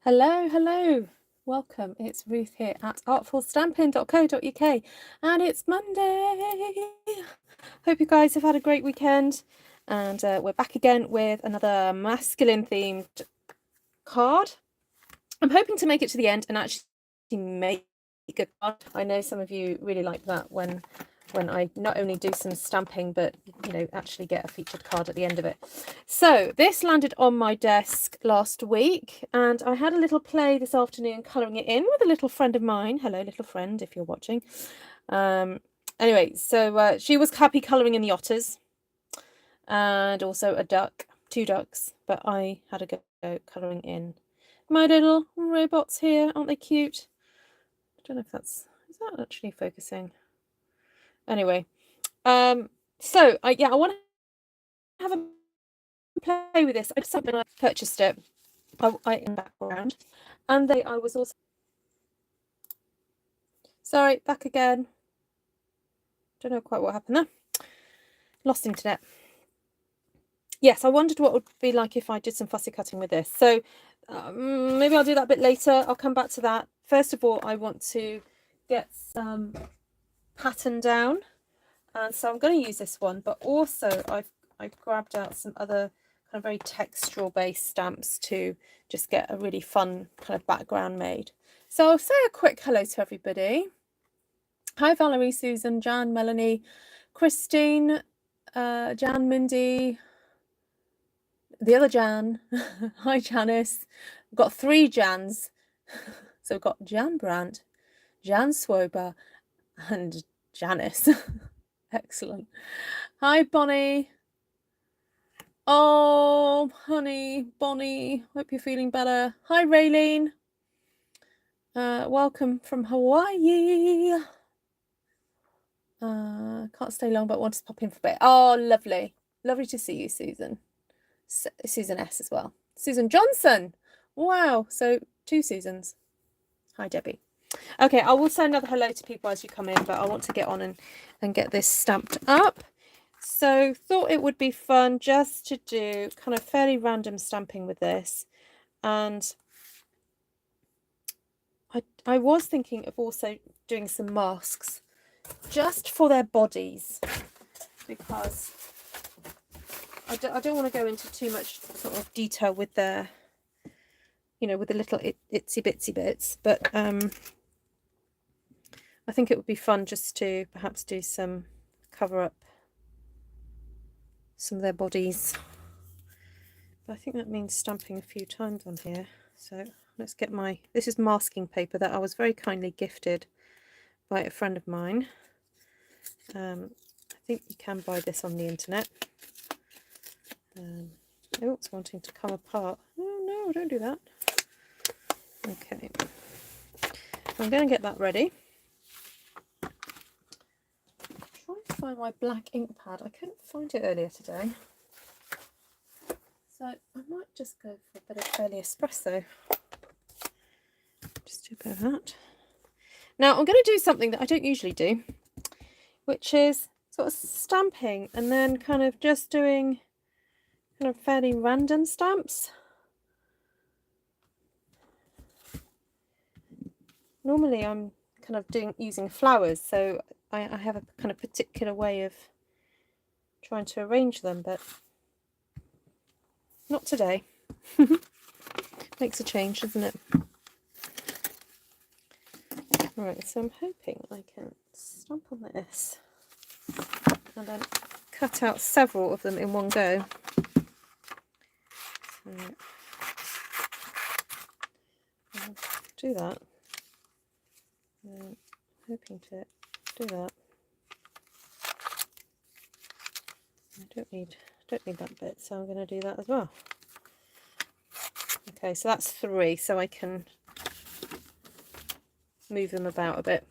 Hello, hello. Welcome. It's Ruth here at artfulstampin.co.uk and it's Monday. Hope you guys have had a great weekend and we're back again with another masculine themed card. I'm hoping to make it to the end and actually make a card. I know some of you really like that when I not only do some stamping, but, you know, actually get a featured card at the end of it. So this landed on my desk last week and I had a little play this afternoon colouring it in with a little friend of mine. Hello, little friend, if you're watching. Anyway, so she was happy colouring in the otters and also a duck, 2 ducks, but I had a go colouring in my little robots here. Aren't they cute? I don't know if is that actually focusing? Anyway, so I want to have a play with this. I purchased it. I in the background, and I was also sorry, back again. Don't know quite what happened there. Lost internet. Yes, I wondered what it would be like if I did some fussy cutting with this. So maybe I'll do that a bit later. I'll come back to that. First of all, I want to get some pattern down, and so I'm going to use this one, but also I've grabbed out some other kind of very textural based stamps to just get a really fun kind of background made. So I'll say a quick hello to everybody. Hi Valerie, Susan, Jan, Melanie, Christine, Jan, Mindy, the other Jan. Hi Janice. We've got 3 Jans. So we've got Jan Brandt, Jan Swober, and Janice. Excellent. Hi Bonnie. Oh, honey, Bonnie, hope you're feeling better. Hi Raylene. Welcome from Hawaii. Can't stay long, but wanted to pop in for a bit. Oh, lovely. Lovely to see you, Susan. Susan S as well. Susan Johnson. Wow. So 2 Susans. Hi, Debbie. Okay, I will say another hello to people as you come in, but I want to get on and get this stamped up. So thought it would be fun just to do kind of fairly random stamping with this. And I was thinking of also doing some masks just for their bodies, because I don't want to go into too much sort of detail with their, you know, with the little itsy bitsy bits, but I think it would be fun just to perhaps do some cover up some of their bodies. But I think that means stamping a few times on here. So let's get this is masking paper that I was very kindly gifted by a friend of mine. I think you can buy this on the internet. Oh, it's wanting to come apart. Oh no, don't do that. Okay, I'm going to get that ready. Trying to find my black ink pad. I couldn't find it earlier today, so I might just go for a bit of early espresso. Just do a bit of that. Now I'm going to do something that I don't usually do, which is sort of stamping and then kind of just doing kind of fairly random stamps. Normally I'm kind of using flowers, so I have a kind of particular way of trying to arrange them, but not today. Makes a change, doesn't it? Right, so I'm hoping I can stamp on this and then cut out several of them in one go. So I'll do that. I'm hoping to do that. I don't need that bit, so I'm going to do that as well. Okay, so that's 3, so I can move them about a bit.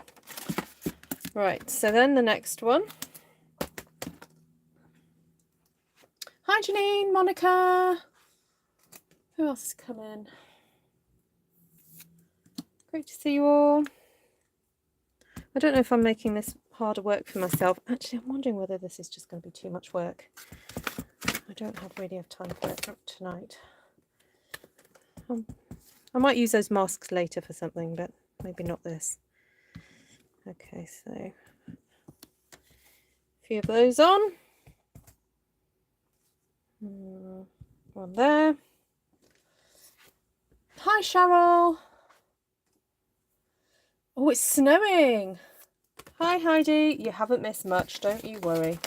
Right, so then the next one. Hi Janine, Monica. Who else has come in? Great to see you all. I don't know if I'm making this harder work for myself. Actually, I'm wondering whether this is just going to be too much work. I don't really have time for it tonight. I might use those masks later for something, but maybe not this. Okay, so a few of those on. One there. Hi, Cheryl. Oh, it's snowing. Hi, Heidi. You haven't missed much, don't you worry.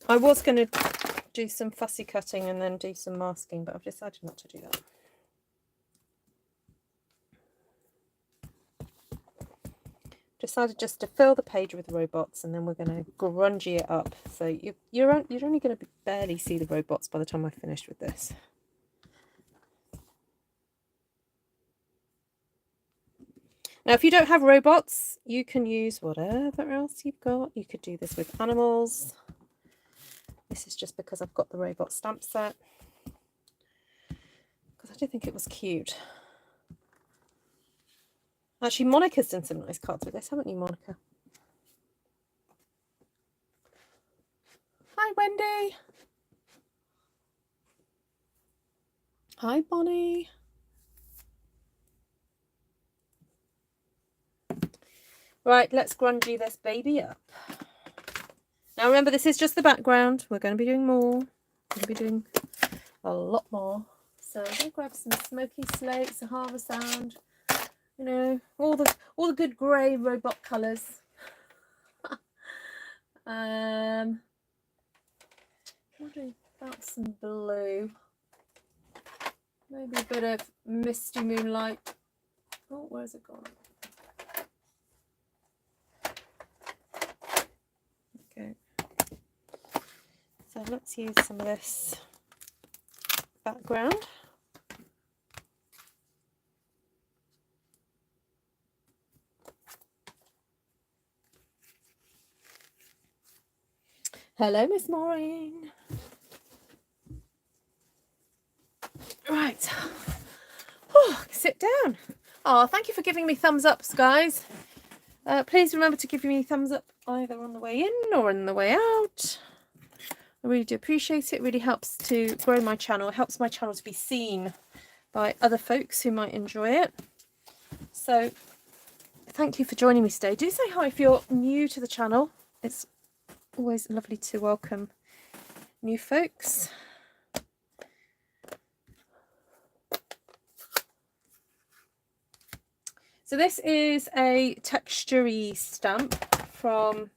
I was going to do some fussy cutting and then do some masking, but I've decided not to do that. Decided just to fill the page with robots, and then we're going to grungy it up. So you're only going to barely see the robots by the time I've finished with this. Now, if you don't have robots, you can use whatever else you've got. You could do this with animals. This is just because I've got the robot stamp set. Because I did think it was cute. Actually, Monica's done some nice cards with this, haven't you, Monica? Hi, Wendy. Hi, Bonnie. Right, let's grungy this baby up. Now remember, this is just the background. We're going to be doing more. We're going to be doing a lot more. So I'm going to grab some Smoky, Slate, Sahara Sound. You know, all the good grey robot colours. Wondering about some blue. Maybe a bit of Misty Moonlight. Oh, where's it gone? Okay. So let's use some of this background. Hello, Miss Maureen. Right. Oh, sit down. Oh, thank you for giving me thumbs ups, guys. Please remember to give me thumbs up either on the way in or on the way out. I really do appreciate it. It really helps to grow my channel. It helps my channel to be seen by other folks who might enjoy it. So thank you for joining me today. Do say hi if you're new to the channel. It's always lovely to welcome new folks. So this is a Textury stamp from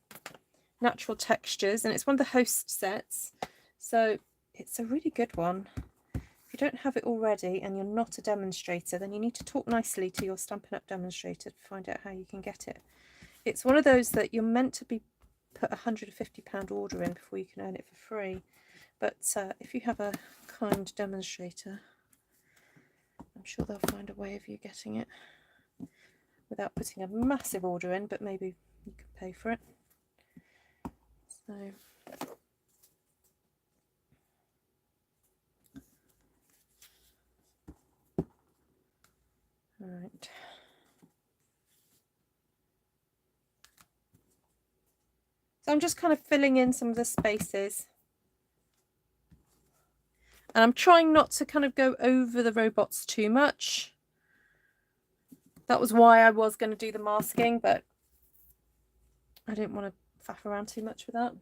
Natural Textures, and it's one of the host sets. So it's a really good one. If you don't have it already and you're not a demonstrator, then you need to talk nicely to your Stampin' Up demonstrator to find out how you can get it. It's one of those that you're meant to be put £150 order in before you can earn it for free. But if you have a kind demonstrator, I'm sure they'll find a way of you getting it without putting a massive order in, but maybe you can pay for it. So all right. So I'm just kind of filling in some of the spaces. And I'm trying not to kind of go over the robots too much. That was why I was going to do the masking, but I didn't want to faff around too much with that.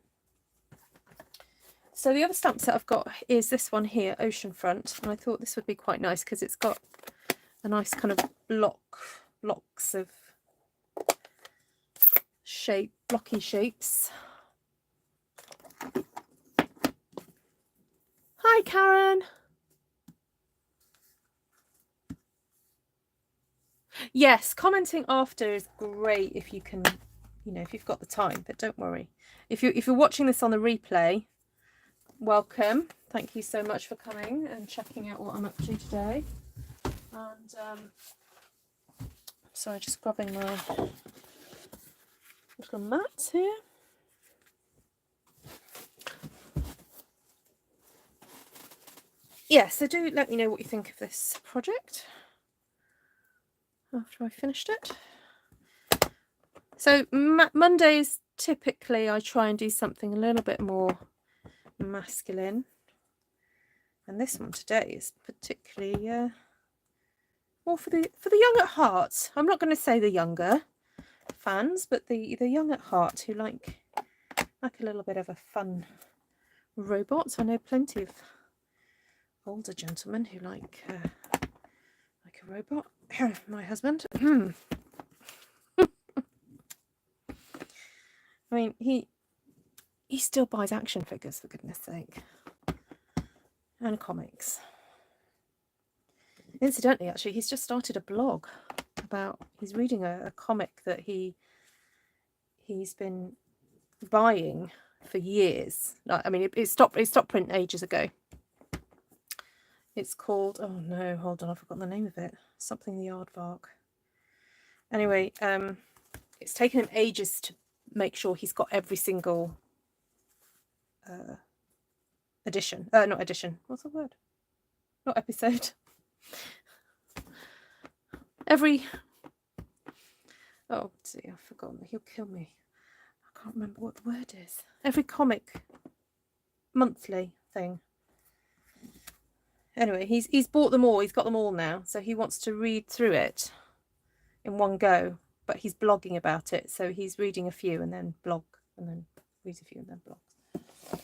So the other stamp set I've got is this one here, Oceanfront. And I thought this would be quite nice because it's got a nice kind of blocks of blocky shapes. Hi, Karen. Yes, commenting after is great if you can, you know, if you've got the time, but don't worry. If you're watching this on the replay, welcome. Thank you so much for coming and checking out what I'm up to today. And sorry, just grabbing my little mat here. Yeah, so do let me know what you think of this project after I finished it. So Mondays, typically I try and do something a little bit more masculine. And this one today is particularly more for the young at heart. I'm not going to say the younger fans, but the young at heart who like a little bit of a fun robot. I know plenty of older gentlemen who like a robot. My husband. I mean, he still buys action figures, for goodness sake, and comics. Incidentally, actually, he's just started a blog about, he's reading a comic that he's been buying for years. I mean, it stopped print ages ago. It's called, oh no, hold on, I've forgotten the name of it. Something the Aardvark. Anyway, it's taken him ages to make sure he's got every single edition. Not edition. What's the word? Not episode. Every... Oh, see, I've forgotten. He'll kill me. I can't remember what the word is. Every comic monthly thing. Anyway, he's bought them all. He's got them all now. So he wants to read through it in one go. But he's blogging about it. So he's reading a few and then blog. And then reads a few and then blogs.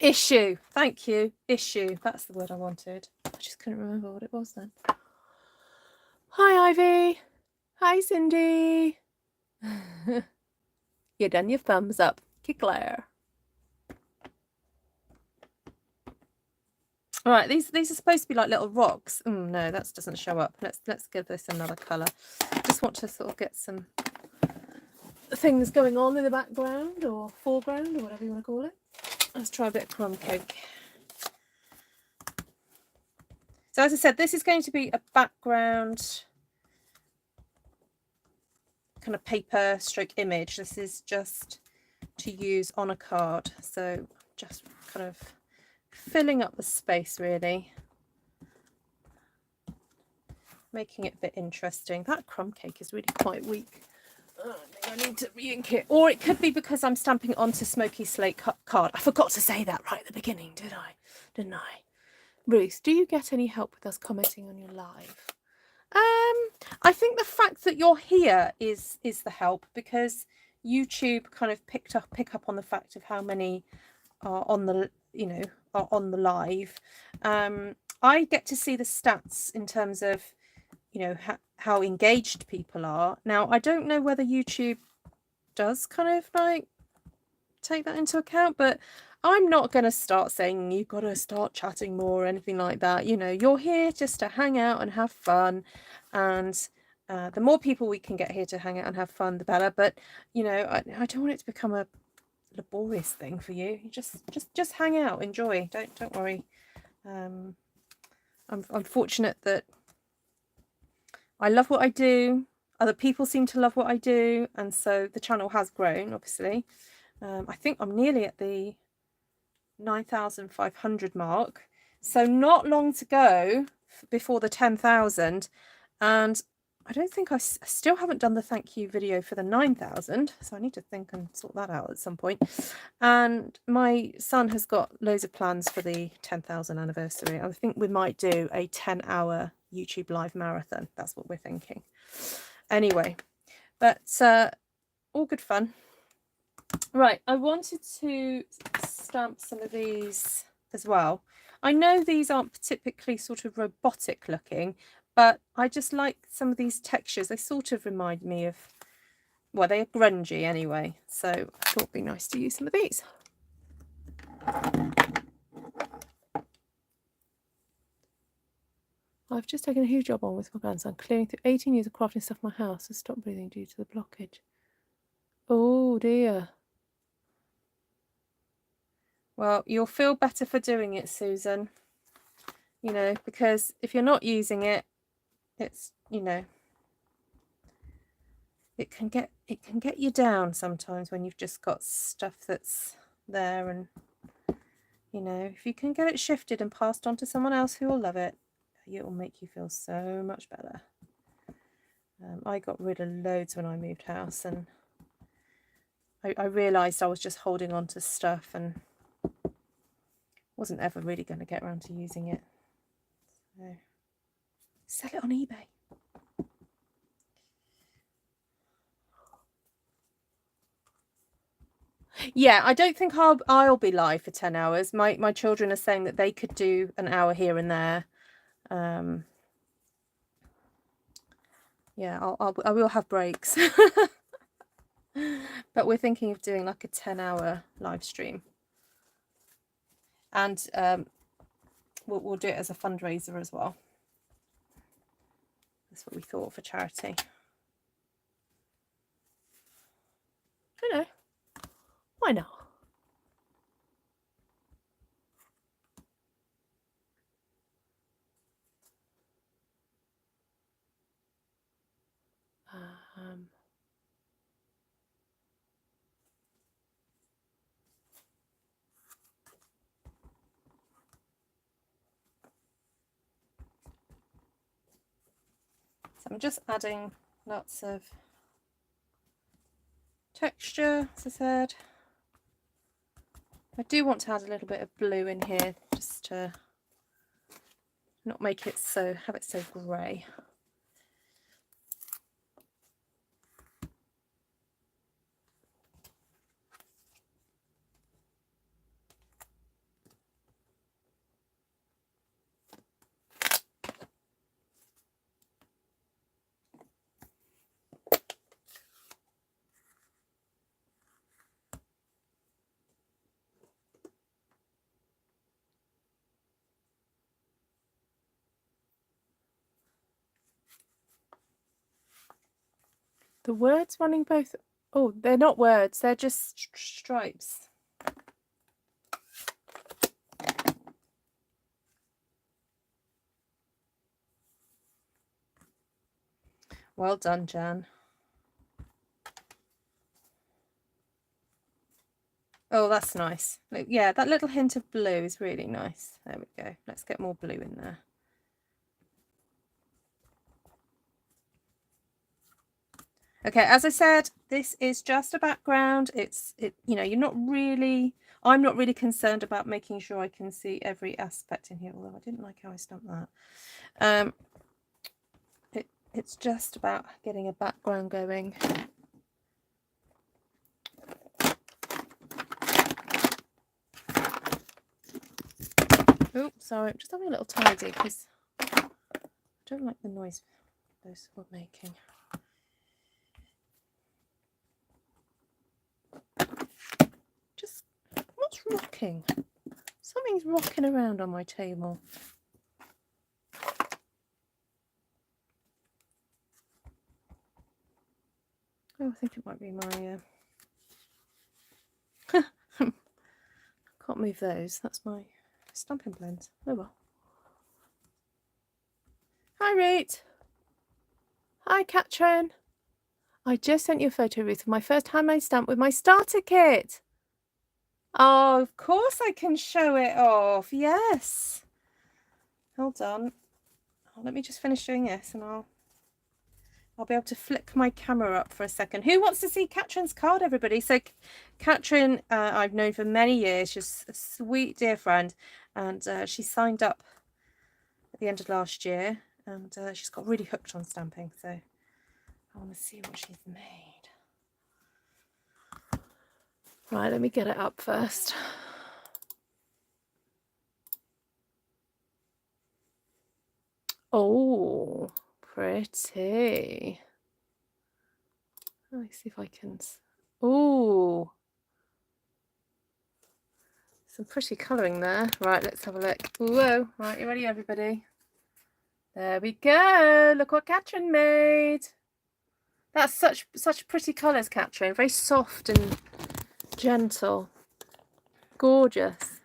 Issue. Thank you. Issue. That's the word I wanted. I just couldn't remember what it was then. Hi, Ivy. Hi, Cindy. You done your thumbs up. Kickler. All right, these are supposed to be like little rocks. No, that doesn't show up. Let's give this another colour. Just want to sort of get some things going on in the background or foreground or whatever you want to call it. Let's try a bit of crumb cake. So as I said, this is going to be a background kind of paper stroke image. This is just to use on a card. So just kind of filling up the space, really. Making it a bit interesting. That crumb cake is really quite weak. I think I need to re-ink it. Or it could be because I'm stamping it onto Smoky Slate card. I forgot to say that right at the beginning, did I? Didn't I? Ruth, do you get any help with us commenting on your live? I think the fact that you're here is the help, because YouTube kind of pick up on the fact of how many are on the are on the live. I get to see the stats in terms of how engaged people are. Now I don't know whether YouTube does kind of like take that into account, but I'm not going to start saying you've got to start chatting more or anything like that. You're here just to hang out and have fun, and the more people we can get here to hang out and have fun, the better. But I don't want it to become a laborious thing for you. Just hang out, enjoy. Don't worry. I'm fortunate that I love what I do. Other people seem to love what I do, and so the channel has grown, obviously. I think I'm nearly at the 9,500 mark, so not long to go before the 10,000, and I don't think I still haven't done the thank you video for the 9,000, so I need to think and sort that out at some point. And my son has got loads of plans for the 10,000 anniversary. I think we might do a 10-hour YouTube live marathon. That's what we're thinking. Anyway, but all good fun. Right, I wanted to stamp some of these as well. I know these aren't typically sort of robotic looking, but I just like some of these textures. They sort of remind me of, well, they are grungy anyway, so I thought it'd be nice to use some of these. I've just taken a huge job on with my grandson, clearing through 18 years of crafting stuff in my house and stopped breathing due to the blockage. Oh dear. Well, you'll feel better for doing it, Susan. Because if you're not using it, it's it can get you down sometimes when you've just got stuff that's there, and if you can get it shifted and passed on to someone else who will love it, it will make you feel so much better. I got rid of loads when I moved house, and I realised I was just holding on to stuff and wasn't ever really going to get around to using it. So Sell it on eBay. Yeah, I don't think I'll be live for 10 hours. My children are saying that they could do an hour here and there. Yeah, I will have breaks. But we're thinking of doing like a 10-hour live stream. And we'll do it as a fundraiser as well. That's what we thought for charity. I know. Why not? So I'm just adding lots of texture, as I said. I do want to add a little bit of blue in here, just to not make it so, have it so grey. The words running both. Oh, they're not words, they're just stripes. Well done, Jan. Oh, that's nice. Yeah, that little hint of blue is really nice. There we go. Let's get more blue in there. Okay, as I said, this is just a background. You know, I'm not really concerned about making sure I can see every aspect in here, although I didn't like how I stamped that. It's just about getting a background going. Oh, sorry, I'm just having a little tidy because I don't like the noise those were making. Just, what's rocking? Something's rocking around on my table. Oh, I think it might be my... Can't move those. That's my Stampin' blends. Oh well. Hi, Ruth. Hi, Katrin. I just sent you a photo, Ruth, of my first handmade stamp with my starter kit. Oh, of course I can show it off. Yes. Hold on. Oh, let me just finish doing this and I'll be able to flick my camera up for a second. Who wants to see Katrin's card, everybody? So Katrin, I've known for many years. She's a sweet, dear friend. And she signed up at the end of last year. And she's got really hooked on stamping. So I want to see what she's made. Right, let me get it up first. Oh, pretty. Let me see if I can... Oh, some pretty colouring there. Right, let's have a look. Whoa, right, you ready, everybody? There we go. Look what Katrin made. That's such pretty colours, Katrin. Very soft and gentle. Gorgeous.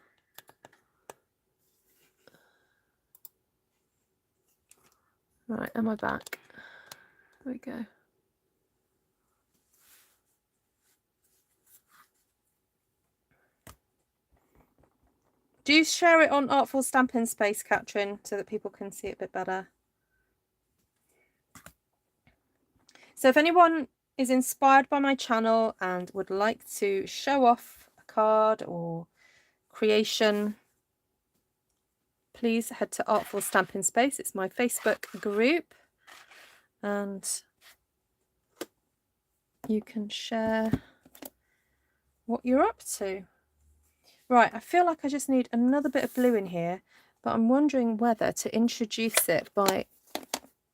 Right, am I back? There we go. Do share it on Artful Stampin Space, Katrin, so that people can see it a bit better. So if anyone is inspired by my channel and would like to show off a card or creation, please head to Artful Stampin Space. It's my Facebook group, and you can share what you're up to. Right, I feel like I just need another bit of blue in here, but I'm wondering whether to introduce it by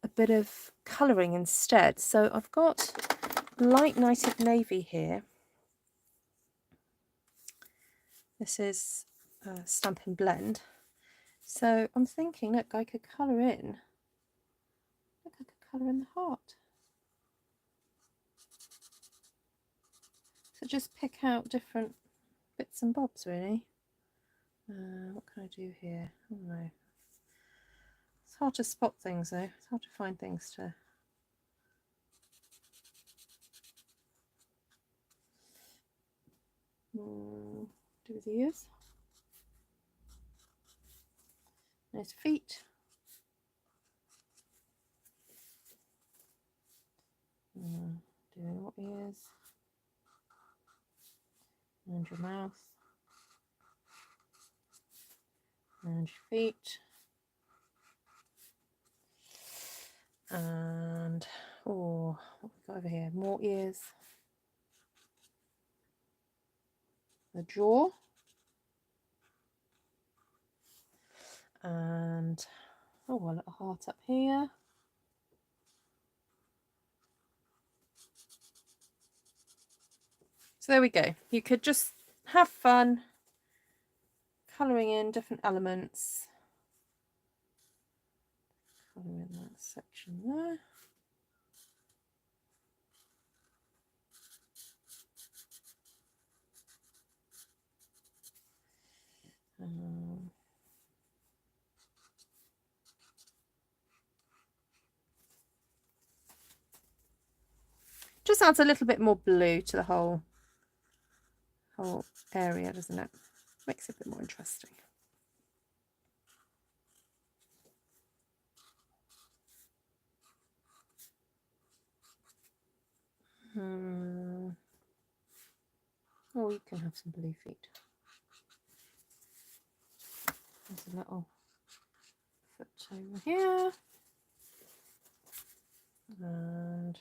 a bit of colouring instead. So I've got light native navy here. This is a Stampin' Blend. So I'm thinking, look, I could colour in. Look, I could colour in the heart. So just pick out different bits and bobs, really. What can I do here? I don't know. It's hard to spot things, though. It's hard to find things to... do with the ears. Nice feet. Doing what ears. And your mouth. And your feet. And, oh, what we got over here? More ears. The jaw. And, oh, a little heart up here. So there we go. You could just have fun colouring in different elements. Colour in that section there. Just adds a little bit more blue to the whole area, doesn't it? Makes it a bit more interesting. Oh, you can have some blue feet. There's a little foot over here. And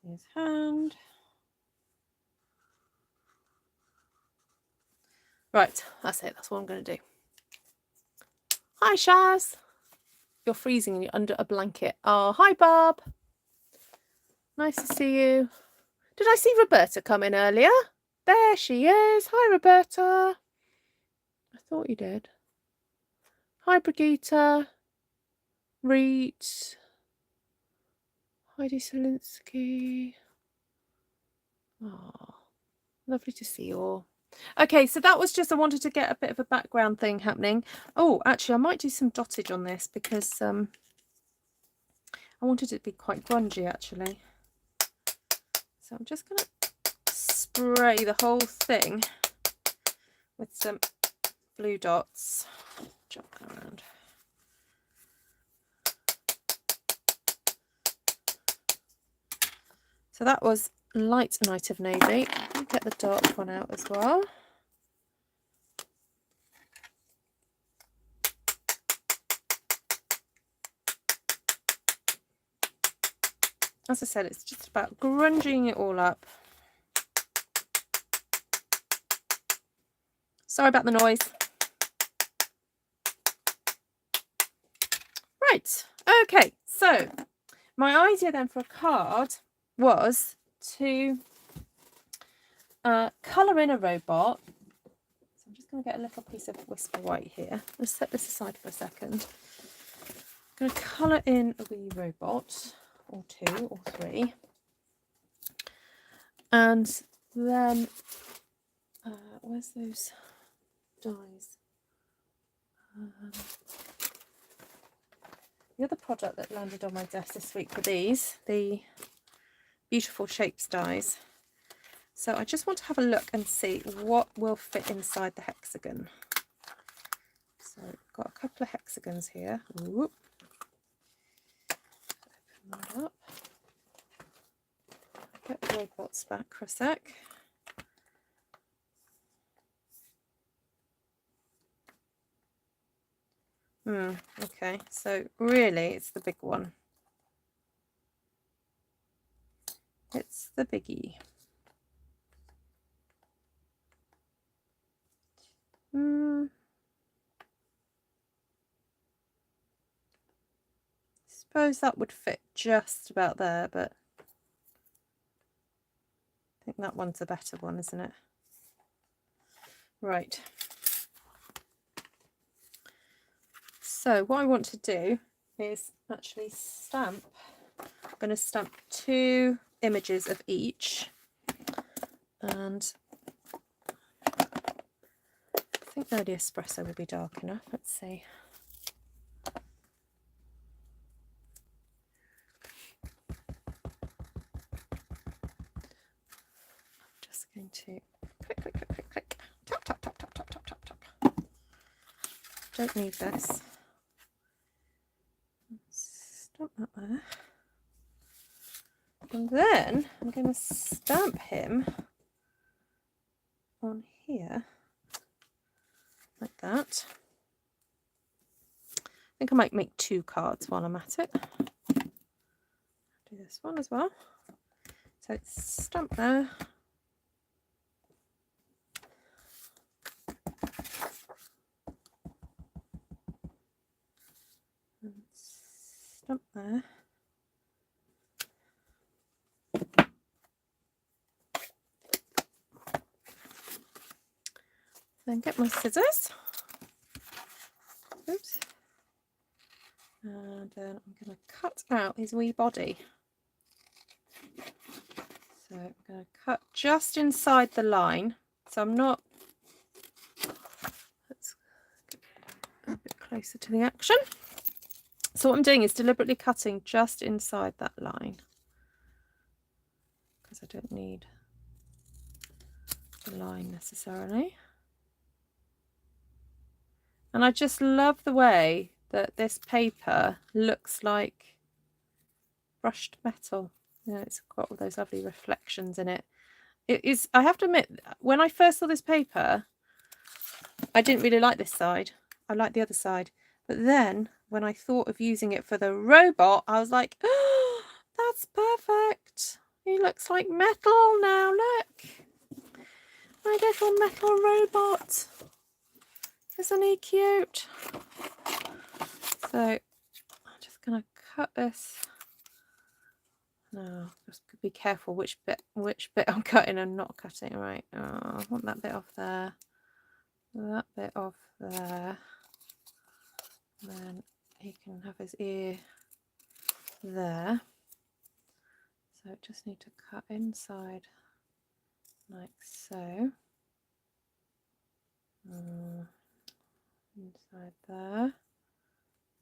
his hand. Right, that's it. That's what I'm going to do. Hi, Shaz. You're freezing and you're under a blanket. Oh, hi, Bob. Nice to see you. Did I see Roberta come in earlier? There she is. Hi, Roberta. I thought you did. Hi, Brigitte. Reet. Heidi Solinsky. Oh, lovely to see you all. Okay, so that was just, I wanted to get a bit of a background thing happening. Oh, actually, I might do some dottage on this because I wanted it to be quite grungy, actually. So I'm just going to spray the whole thing with some blue dots. Jump around. So that was light night of navy. I'll get the dark one out as well. As I said, it's just about grunging it all up. Sorry about the noise. Right, okay, so my idea then for a card was to colour in a robot. So I'm just going to get a little piece of Whisper White here. Let's set this aside for a second. I'm going to colour in a wee robot, or two or three. And then, where's those dies? The other product that landed on my desk this week were these, the Beautiful Shapes dies. So I just want to have a look and see what will fit inside the hexagon. So I've got a couple of hexagons here. Ooh. Open that up. Get the robots back for a sec. Okay, so really it's the big one. It's the biggie. Suppose that would fit just about there, but I think that one's a better one, isn't it? Right. So what I want to do is actually stamp. I'm going to stamp 2 images of each, and I think the Espresso will be dark enough. Let's see. I'm just going to click, click, click, click, click. Tap, tap, tap, tap, tap, tap, tap, tap. Don't need this. Stamp that there. And then I'm going to stamp him on here, like that. I think I might make 2 cards while I'm at it. Do this one as well. So it's stamped there. And stamp there. Then get my scissors. Oops. And then I'm going to cut out his wee body. So I'm going to cut just inside the line. So I'm not... Let's get a bit closer to the action. So what I'm doing is deliberately cutting just inside that line, because I don't need the line necessarily. And I just love the way that this paper looks like brushed metal. You know, it's got all those lovely reflections in it. It is, I have to admit, when I first saw this paper, I didn't really like this side. I liked the other side. But then when I thought of using it for the robot, I was like, oh, that's perfect. He looks like metal now, look. My little metal robot. Isn't he cute? So I'm just going to cut this. No, just be careful which bit I'm cutting and not cutting. Right. Oh, I want that bit off there. That bit off there. Then he can have his ear there. So I just need to cut inside like so. Inside there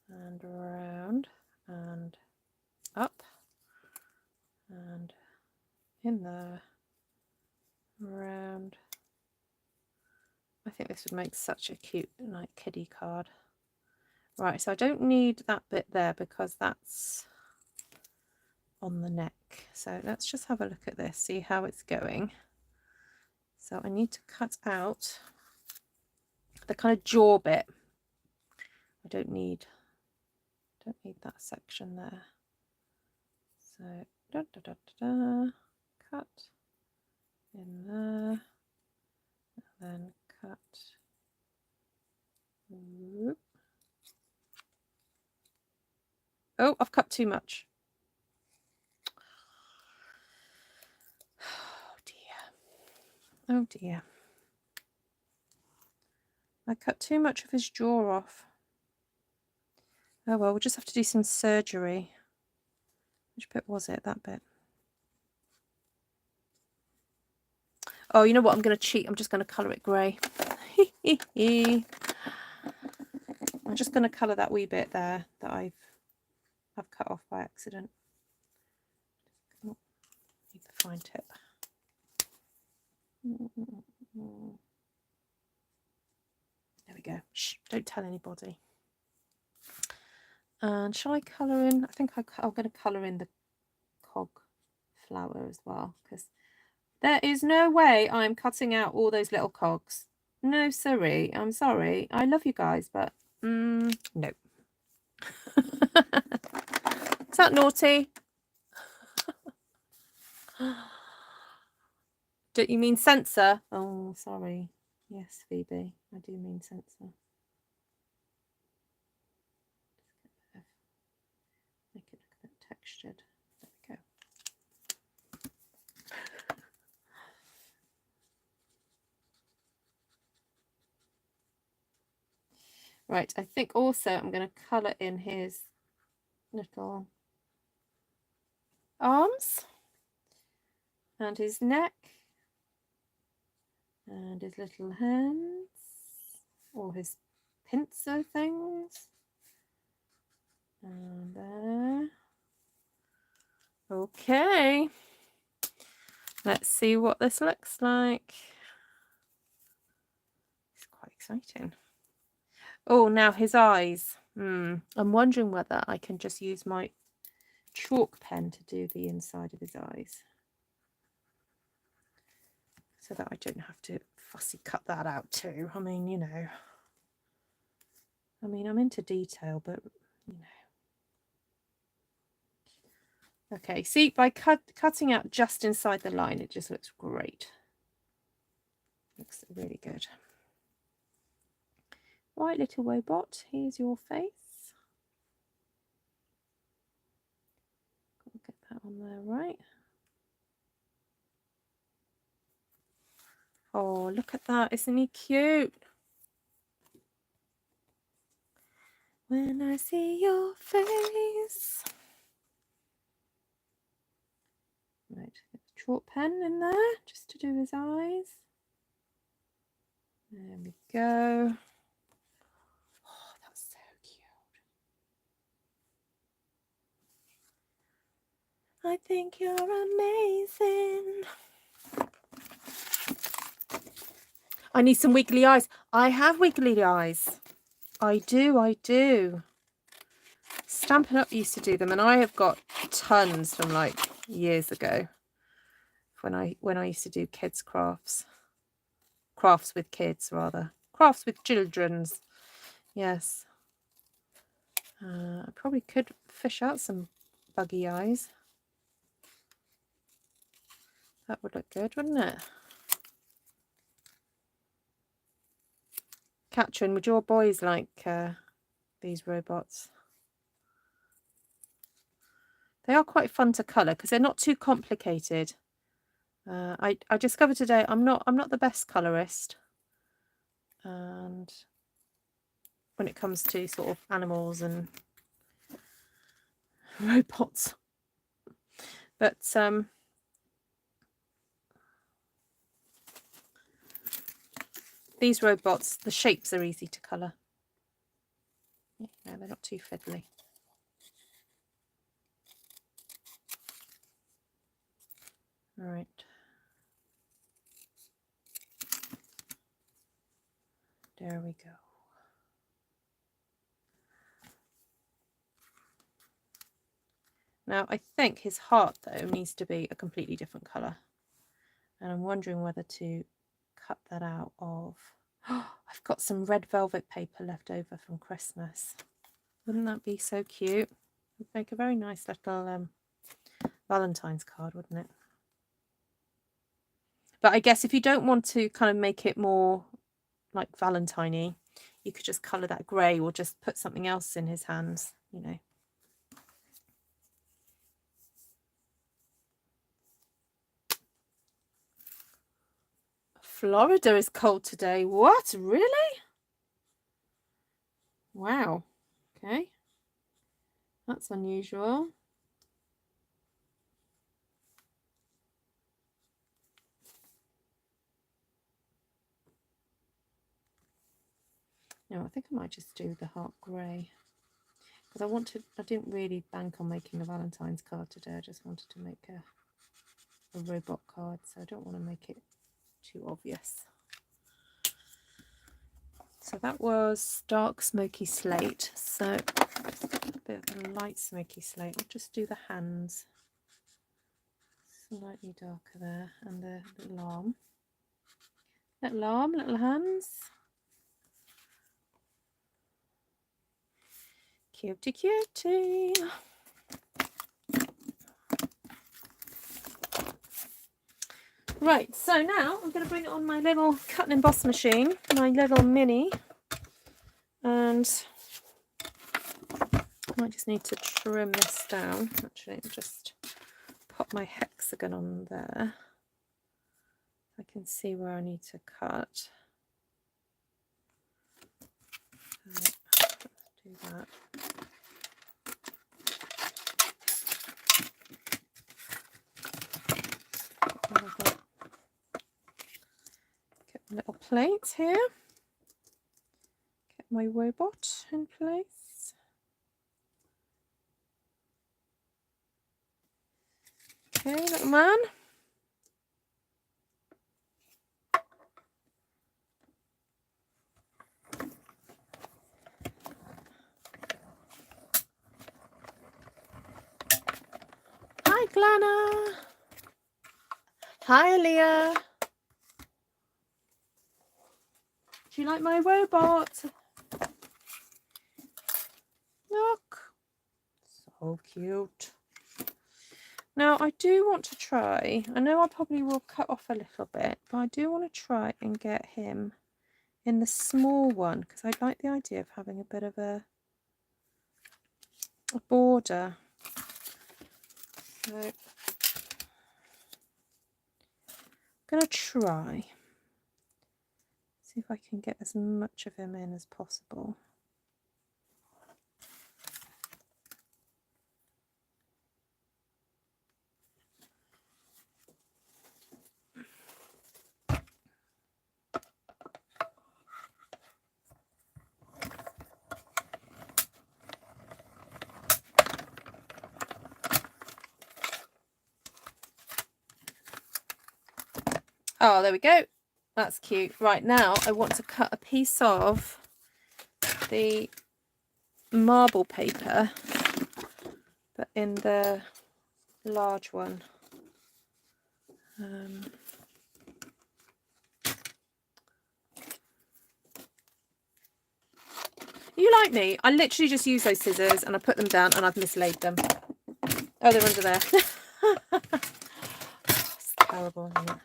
and around and up and in there, around. I think this would make such a cute like kiddie card. Right, so I don't need that bit there because that's on the neck. So let's just have a look at this, see how it's going. So I need to cut out the kind of jaw bit. I don't need that section there. So da, da, da, da, da. Cut in there, and then cut. Whoop. Oh, I've cut too much. Oh dear. Oh dear. I cut too much of his jaw off. Oh well, we'll just have to do some surgery. Which bit was it? That bit. Oh, you know what? I'm going to cheat. I'm just going to colour it grey. I'm just going to colour that wee bit there that I've cut off by accident. Oh, need the fine tip. There we go. Shh, don't tell anybody. And shall I colour in? I think I'm going to colour in the cog flower as well, because there is no way I'm cutting out all those little cogs. No, sorry. I'm sorry. I love you guys, but No. Is that naughty? Do you mean censor? Oh, sorry. Yes, Phoebe, I do mean censor. Make it look a bit textured. There we go. Right, I think also I'm going to colour in his little arms and his neck and his little hands, or his pincer things. And there. Okay. Let's see what this looks like. It's quite exciting. Oh, now his eyes. I'm wondering whether I can just use my chalk pen to do the inside of his eyes, so that I don't have to fussy cut that out too. I mean, you know, I'm into detail, but you know. Okay, see, by cutting out just inside the line, it just looks great. Looks really good. Right, little robot, here's your face. Get that on there, right? Oh, look at that. Isn't he cute? When I see your face. Right, get the chalk pen in there just to do his eyes. There we go. Oh, that's so cute. I think you're amazing. I need some wiggly eyes. I have wiggly eyes. I do. Stampin' Up used to do them, and I have got tons from like years ago when I used to do kids crafts with kids, rather crafts with children's. Yes. I probably could fish out some buggy eyes. That would look good, wouldn't it? Katrin, would your boys like these robots? They are quite fun to colour because they're not too complicated. I discovered today I'm not the best colorist, and when it comes to sort of animals and robots, but these robots, the shapes are easy to colour. No, they're not too fiddly. All right. There we go. Now, I think his heart, though, needs to be a completely different colour. And I'm wondering whether to cut that out of... Oh, I've got some red velvet paper left over from Christmas. Wouldn't that be so cute? It'd make a very nice little Valentine's card, wouldn't it? But I guess if you don't want to kind of make it more like Valentine-y, you could just colour that grey or just put something else in his hands, you know. Florida is cold today. What? Really? Wow. Okay. That's unusual. No, I think I might just do the heart grey. Because I didn't really bank on making a Valentine's card today. I just wanted to make a robot card, so I don't want to make it too obvious. So that was dark smoky slate. So a bit of a light smoky slate. I'll just do the hands slightly darker there, and the little arm. Little arm, little hands. Cutie, cutie. Right, so now I'm going to bring it on my little cut and emboss machine, my little mini, and I might just need to trim this down. Actually, just pop my hexagon on there. I can see where I need to cut. Let's do that. Get a little plate here. Get my robot in place. Okay, little man. Hi, Glenna. Hi, Leah. Do you like my robot? Look. So cute. Now, I do want to try, I know I probably will cut off a little bit, but I do want to try and get him in the small one, because I like the idea of having a bit of a border. So, I'm going to try. See if I can get as much of him in as possible. Oh, there we go. That's cute. Right, now I want to cut a piece of the marble paper, but in the large one. You like me? I literally just use those scissors and I put them down and I've mislaid them. Oh, they're under there. It's terrible, isn't it?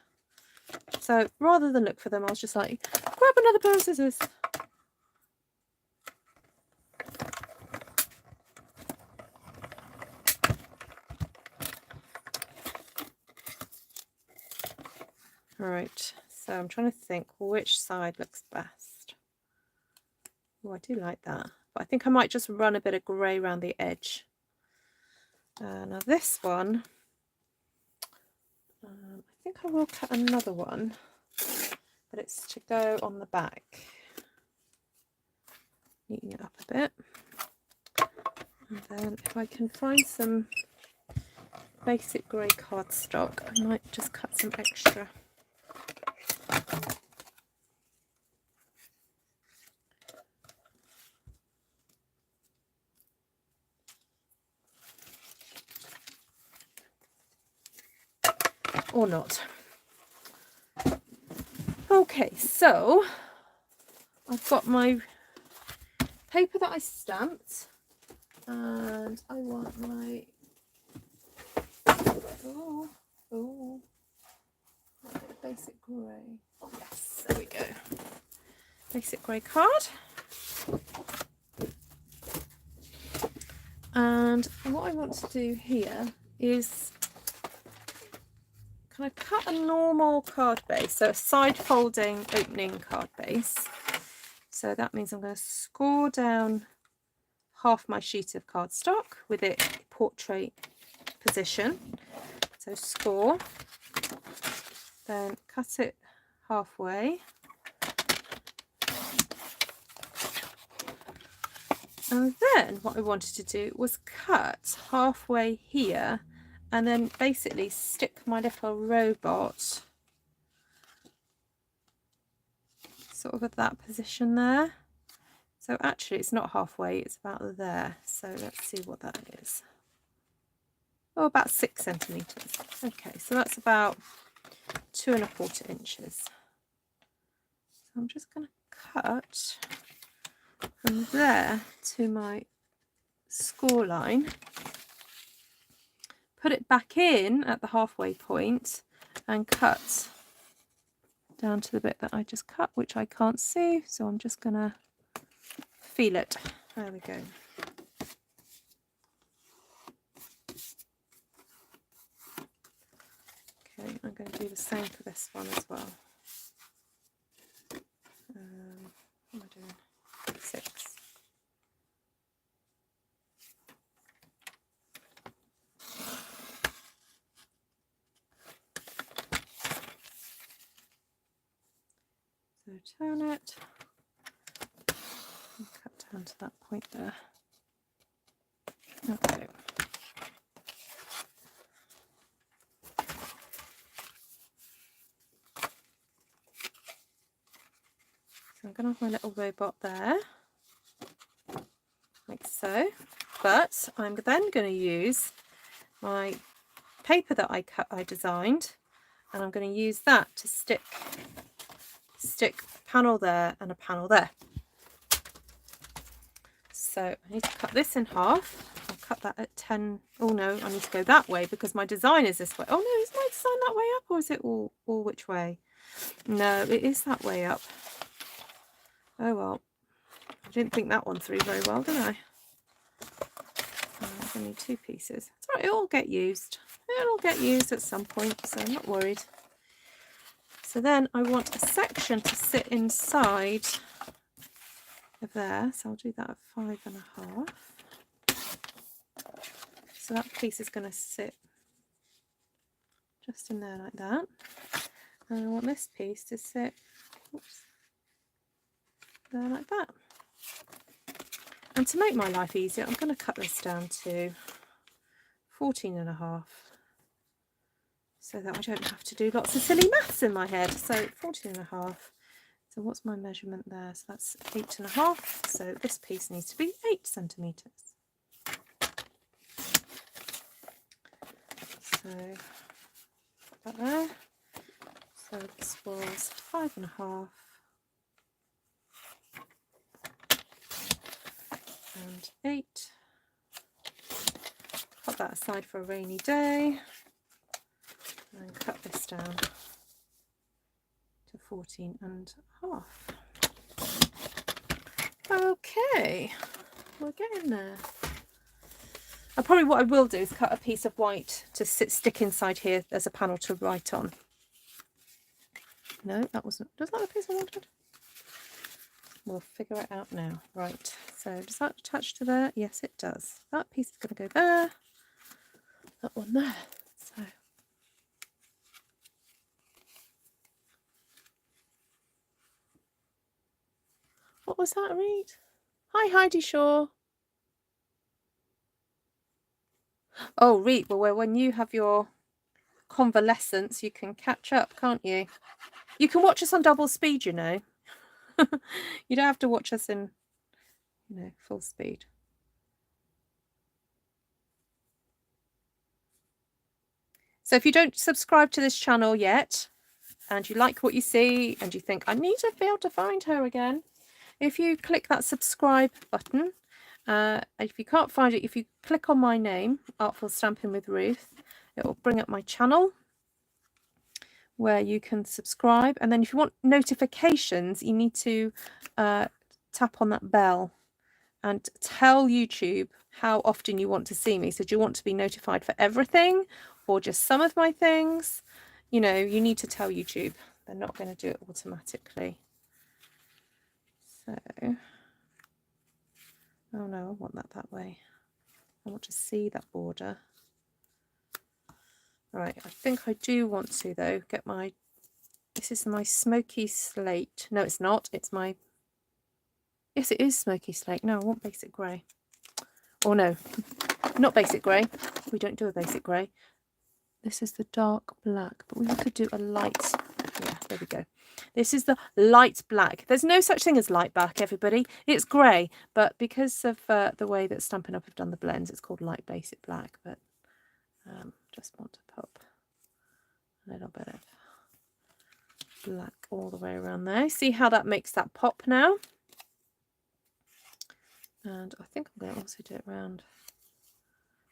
So rather than look for them, I was just like, grab another pair of scissors. All right, so I'm trying to think which side looks best. Oh, I do like that, but I think I might just run a bit of grey around the edge. Now this one, I think I will cut another one, but it's to go on the back. Neaten it up a bit. And then if I can find some basic grey cardstock, I might just cut some extra. Or not. Okay, so I've got my paper that I stamped, and I want my basic grey. Oh yes, there we go. Basic grey card. And what I want to do here is kind of cut a normal card base, so a side folding opening card base. So that means I'm going to score down half my sheet of cardstock with it portrait position. So score, then cut it halfway, and then what I wanted to do was cut halfway here and then basically stick my little robot sort of at that position there. So actually it's not halfway, it's about there. So let's see what that is. Oh, about 6 centimeters. Okay, so that's about 2 1/4 inches. So I'm just going to cut from there to my score line, put it back in at the halfway point and cut down to the bit that I just cut, which I can't see, so I'm just gonna feel it. There we go. Okay, I'm going to do the same for this one as well. What am I doing? 6. So turn it and cut down to that point there. Okay. So I'm going to have my little robot there, like so. But I'm then going to use my paper that I designed, and I'm going to use that to stick a panel there and a panel there. So I need to cut this in half. I'll cut that at 10. Oh no, I need to go that way because my design is this way. Oh no, is my design that way up, or is it all which way? No, it is that way up. Oh well, I didn't think that one through very well, did I? I need 2 pieces. It's all right, it'll get used. It'll get used at some point, so I'm not worried. So then I want a section to sit inside of there, so I'll do that at 5.5. So that piece is going to sit just in there like that, and I want this piece to sit, oops, there like that. And to make my life easier, I'm going to cut this down to 14.5, so that I don't have to do lots of silly maths in my head. So 14.5. So what's my measurement there? So that's 8.5. So this piece needs to be 8 centimeters. So put that there. So this was 5.5 and 8. Put that aside for a rainy day and cut this down to 14.5. Okay, we're getting there. And probably what I will do is cut a piece of white to stick inside here as a panel to write on. No, that wasn't. Was that the piece I wanted? We'll figure it out now. Right, so does that attach to there? Yes, it does. That piece is going to go there. That one there. So what was that, Reed? Hi, Heidi Shaw. Oh, Reed, well, when you have your convalescence, you can catch up, can't you? You can watch us on double speed, you know. You don't have to watch us in, you know, full speed. So if you don't subscribe to this channel yet, and you like what you see, and you think, I need to be able to find her again, if you click that subscribe button, if you can't find it, if you click on my name, Artful Stampin with Ruth, it will bring up my channel where you can subscribe. And then if you want notifications, you need to tap on that bell and tell YouTube how often you want to see me. So do you want to be notified for everything or just some of my things? You know, you need to tell YouTube. They're not going to do it automatically. So, oh no, I want that way. I want to see that border. Right, I think I do want to, though, get my, this is my Smoky Slate. No, it's not. It's my, yes, it is Smoky Slate. No, I want basic grey. Or no, not basic grey. We don't do a basic grey. This is the dark black, but we could do a light. Yeah, there we go. This is the light black. There's no such thing as light black, everybody. It's grey, but because of the way that Stampin' Up have done the blends, it's called light basic black. But just want to pop a little bit of black all the way around there. See how that makes that pop now? And I think I'm going to also do it around.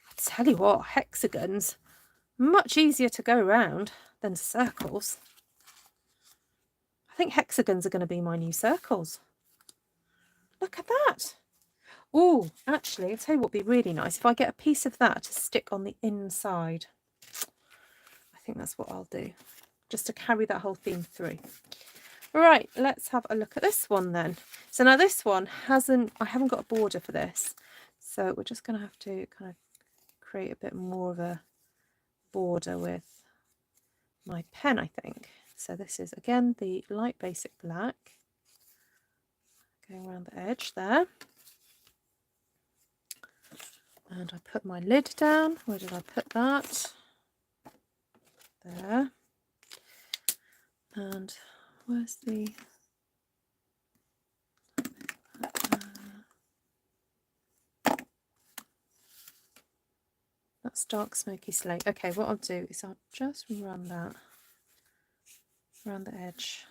I tell you what, hexagons, much easier to go around than circles. I think hexagons are going to be my new circles. Look at that. Oh, actually, I'll tell you what would be really nice. If I get a piece of that to stick on the inside. I think that's what I'll do. Just to carry that whole theme through. Right, let's have a look at this one then. So now this one I haven't got a border for this. So we're just going to have to kind of create a bit more of a border with my pen, I think. So this is, again, the light basic black. Going around the edge there. And I put my lid down. Where did I put that? There. And where's the... that's dark smoky slate. Okay, what I'll do is I'll just run that around the edge.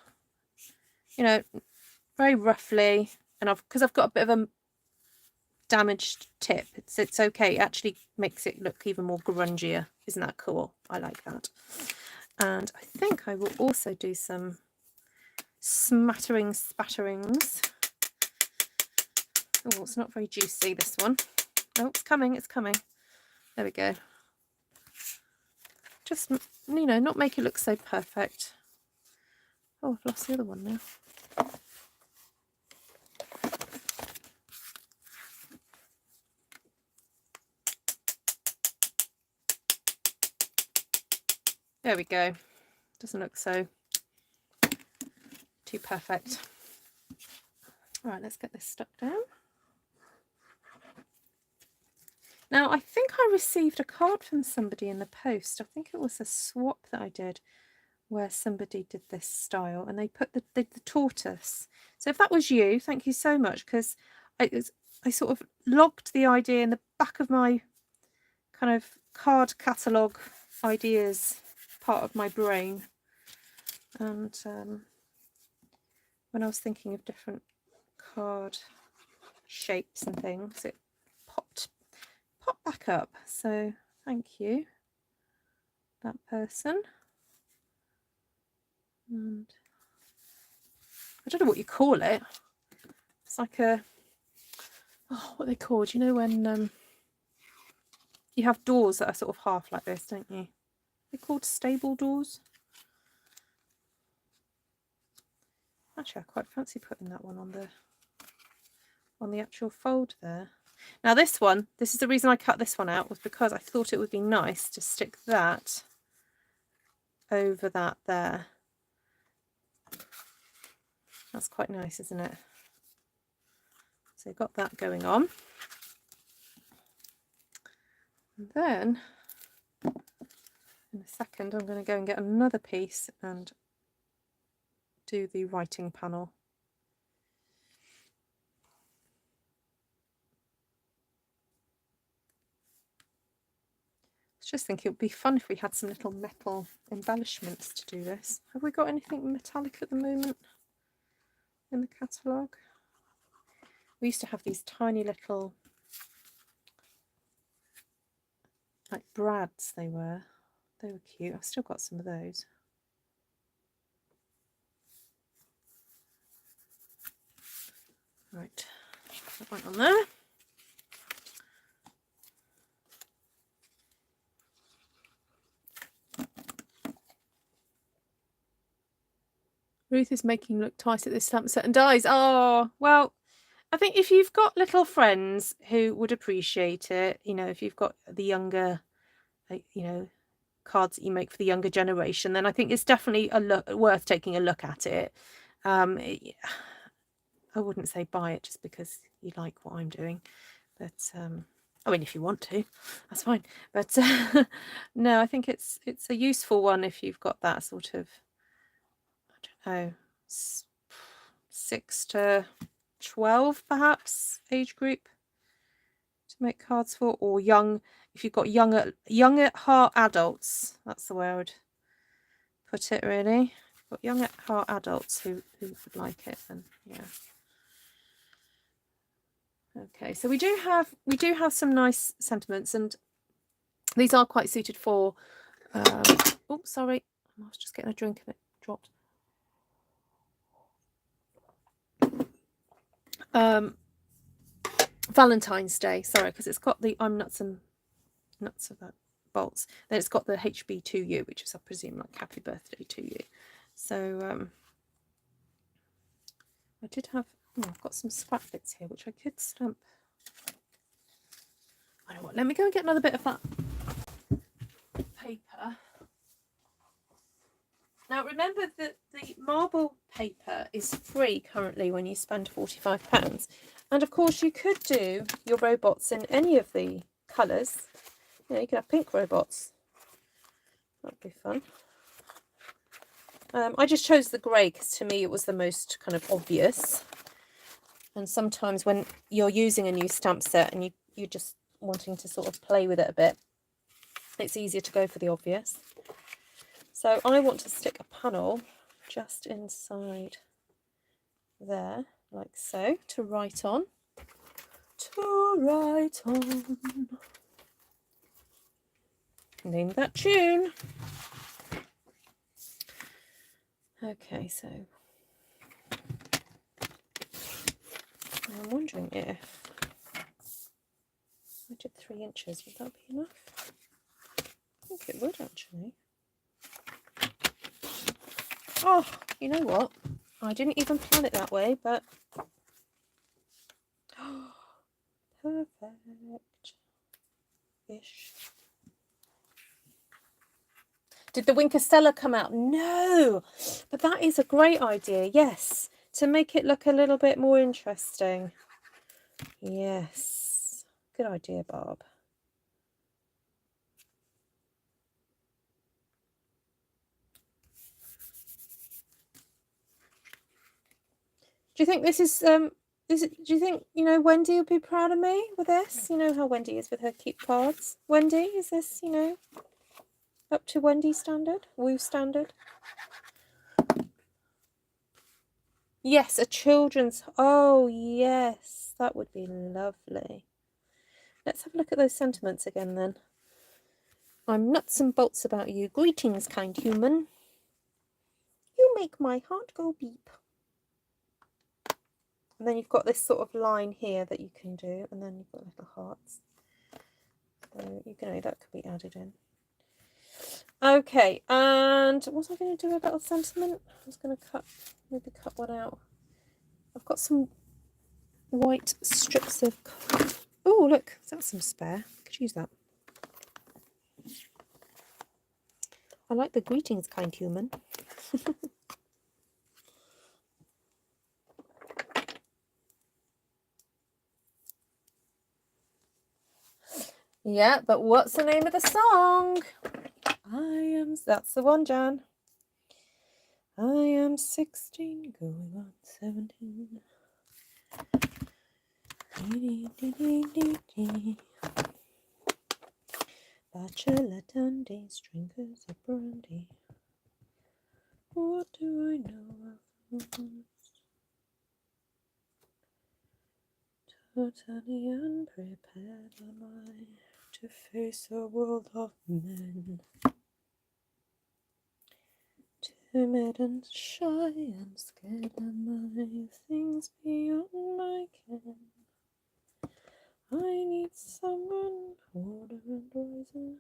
You know, very roughly, and because I've got a bit of a damaged tip, it's okay. It actually makes it look even more grungier. Isn't that cool? I like that. And I think I will also do some spatterings. Oh, it's not very juicy, this one. Oh, it's coming. There we go. Just, you know, not make it look so perfect. Oh, I've lost the other one now. There we go. Doesn't look so too perfect. All right, let's get this stuck down. Now, I think I received a card from somebody in the post. I think it was a swap that I did where somebody did this style and they put the tortoise. So if that was you, thank you so much, because I sort of logged the idea in the back of my kind of card catalogue ideas part of my brain. And when I was thinking of different card shapes and things, it popped back up. So thank you, that person. And I don't know what you call it. It's like a, oh, what are they called? You know when you have doors that are sort of half like this, don't you? They're called stable doors. Actually, I quite fancy putting that one on the actual fold there. Now this is the reason I cut this one out, was because I thought it would be nice to stick that over that there. That's quite nice, isn't it? So you've got that going on. And then in a second I'm going to go and get another piece and do the writing panel. I was just thinking it would be fun if we had some little metal embellishments to do this. Have we got anything metallic at the moment in the catalogue? We used to have these tiny little, like brads, they were cute. I've still got some of those. Right, that went on there. Ruth is making look twice at this stamp set and dies. Oh, well, I think if you've got little friends who would appreciate it, you know, if you've got the younger, you know, cards that you make for the younger generation, then I think it's definitely worth taking a look at it. I wouldn't say buy it just because you like what I'm doing, but I mean, if you want to, that's fine. But no, I think it's a useful one if you've got that sort of, I don't know, 6 to 12 perhaps age group to make cards for, or young. If you've got young at heart adults, that's the way I would put it. Really, if you've got young at heart adults who would like it, then yeah. Okay, so we do have some nice sentiments, and these are quite suited for oh, sorry, I was just getting a drink and it dropped. Valentine's Day, sorry, because it's got the I'm nuts of that bolts. Then it's got the HB to you, which is, I presume, like happy birthday to you. So I did have, I've got some scrap bits here which I could stamp. I know what, let me go and get another bit of that paper. Now remember that the marble paper is free currently when you spend £45. And of course you could do your robots in any of the colours. You know, you could have pink robots. That'd be fun. I just chose the grey because to me it was the most kind of obvious. And sometimes when you're using a new stamp set and you're just wanting to sort of play with it a bit, it's easier to go for the obvious. So I want to stick a panel just inside there, like so, to write on. Name that tune. Okay, so I'm wondering if I did 3 inches, would that be enough? I think it would actually. Oh, you know what? I didn't even plan it that way, but perfect-ish. Did the Winkestella come out? No, but that is a great idea. Yes, to make it look a little bit more interesting. Yes, good idea, Barb. Do you think this is do you think, you know, Wendy will be proud of me with this? You know how Wendy is with her cute cards. Wendy, is this, you know, up to Wendy standard? Woo standard? Yes, a children's. Oh, yes, that would be lovely. Let's have a look at those sentiments again then. I'm nuts and bolts about you. Greetings, kind human. You make my heart go beep. And then you've got this sort of line here that you can do, and then you've got little hearts. So you know that could be added in. Okay, and what was I going to do about a sentiment? I was going to maybe cut one out. I've got some white strips of. Oh, look, that's some spare. I could use that. I like the greetings, kind human. Yeah, but what's the name of the song? That's the one, Jan. I am 16, going on 17. Bachelor dandies, drinkers of brandy. What do I know of totally unprepared am I to face a world of men. Timid and shy and scared am I, things beyond my ken. I need someone older and wiser,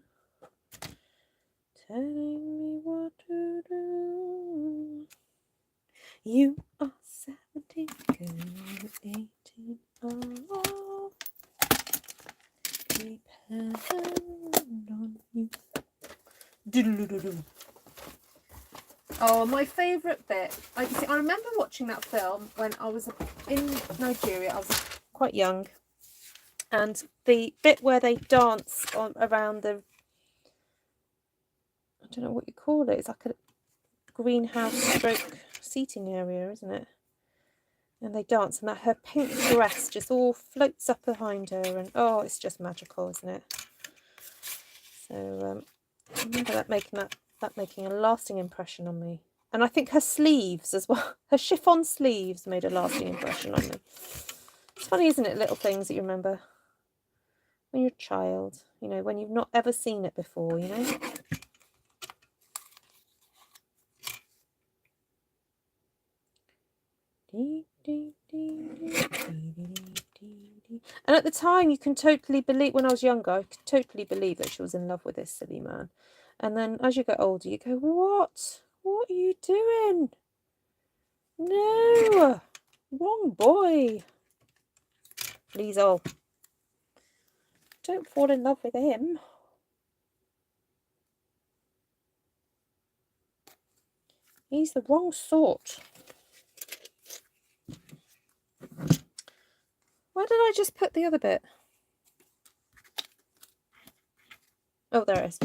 telling me what to do. You are 17, going on 18. Oh, depend on you. Oh, my favourite bit. I remember watching that film when I was in Nigeria. I was quite young. And the bit where they dance around the, I don't know what you call it. It's like a greenhouse stroke seating area, isn't it? And they dance, and that her pink dress just all floats up behind her, and oh, it's just magical, isn't it? So I remember that making a lasting impression on me. And I think her sleeves as well, her chiffon sleeves made a lasting impression on me. It's funny, isn't it? Little things that you remember when you're a child, you know, when you've not ever seen it before, you know. And at the time, you can totally believe, when I was younger, I could totally believe that she was in love with this silly man. And then as you get older, you go, what? What are you doing? No, wrong boy. Please, oh, don't fall in love with him. He's the wrong sort. Where did I just put the other bit? Oh, there it is.